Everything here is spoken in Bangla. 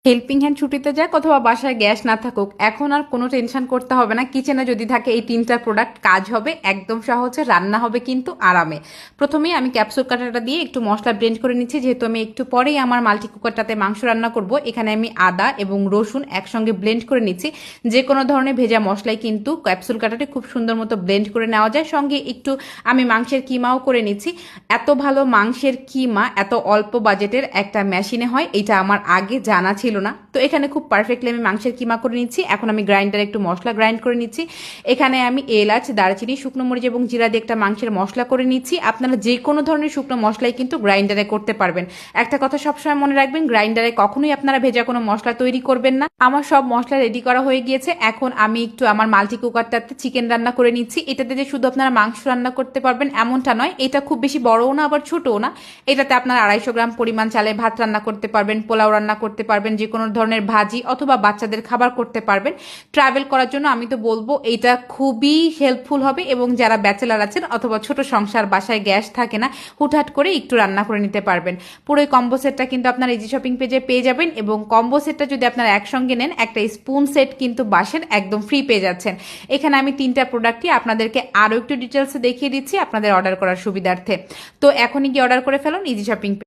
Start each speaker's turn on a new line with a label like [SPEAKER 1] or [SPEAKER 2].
[SPEAKER 1] হেল্পিং হ্যান্ড ছুটিতে যাক অথবা বাসায় গ্যাস না থাকুক, এখন আর কোনো টেনশন করতে হবে না। কিচেনে যদি থাকে এই তিনটা প্রোডাক্ট কাজ হবে একদম সহজে, রান্না হবে কিন্তু আরামে। প্রথমেই আমি ক্যাপসুল কাটাটা দিয়ে একটু মশলা ব্লেন্ড করে নিচ্ছি, যেহেতু আমি একটু পরেই আমার মাল্টি কুকারটাতে মাংস রান্না করব। এখানে আমি আদা এবং রসুন একসঙ্গে ব্লেন্ড করে নিচ্ছি। যে কোনো ধরনের ভেজা মশলাই কিন্তু ক্যাপসুল কাটাতে খুব সুন্দর মতো ব্লেন্ড করে নেওয়া যায়। সঙ্গে একটু আমি মাংসের কিমাও করে নিচ্ছি। এত ভালো মাংসের কিমা এত অল্প বাজেটের একটা মেশিনে হয়, এটা আমার আগে জানা ছিল না। তো এখানে খুব পারফেক্টলি আমি মাংসের কিমা করে নিচ্ছি। এখন আমি গ্রাইন্ডারে একটু মশলা গ্রাইন্ড করে নিচ্ছি। এখানে আমি এলাচ, দারচিনি, শুকনো মরিচ এবং জিরা দিয়ে একটা মাংসের মশলা করে নিচ্ছি। আপনারা যে কোনো ধরনের শুকনো মশলাই কিন্তু গ্রাইন্ডারে করতে পারবেন। একটা কথা সবসময় মনে রাখবেন, গ্রাইন্ডারে কখনোই আপনারা ভেজা কোনো মশলা তৈরি করবেন না। আমার সব মশলা রেডি করা হয়ে গিয়েছে। এখন আমি একটু আমার মাল্টি কুকারটাতে চিকেন রান্না করে নিচ্ছি। এটাতে যে শুধু আপনারা মাংস রান্না করতে পারবেন এমনটা নয়, এটা খুব বেশি বড়ও না আবার ছোটও না। এটাতে আপনারা 250 গ্রাম পরিমাণ চালের ভাত রান্না করতে পারবেন, পোলাও রান্না করতে পারবেন, যে কোনো ধরনের ভাজি অথবা বাচ্চাদের খাবার করতে পারবেন। ট্রাভেল করার জন্য আমি তো বলবো এটা খুবই হেল্পফুল হবে। এবং যারা ব্যাচেলার আছেন অথবা ছোট সংসার, বাসায় গ্যাস থাকে না, হুটহাট করে একটু রান্না করে নিতে পারবেন। পুরো কম্বো সেটটা কিন্তু আপনার ইজি শপিং পেজে পেয়ে যাবেন। এবং কম্বো সেটটা যদি আপনারা একসঙ্গে নেন, একটা স্পুন সেট কিন্তু বাসের একদম ফ্রি পেয়ে যাচ্ছেন। এখানে আমি তিনটা প্রোডাক্টই আপনাদেরকে আরও একটু ডিটেলসে দেখিয়ে দিচ্ছি আপনাদের অর্ডার করার সুবিধার্থে। তো এখনই গিয়ে অর্ডার করে ফেলুন ইজি শপিং।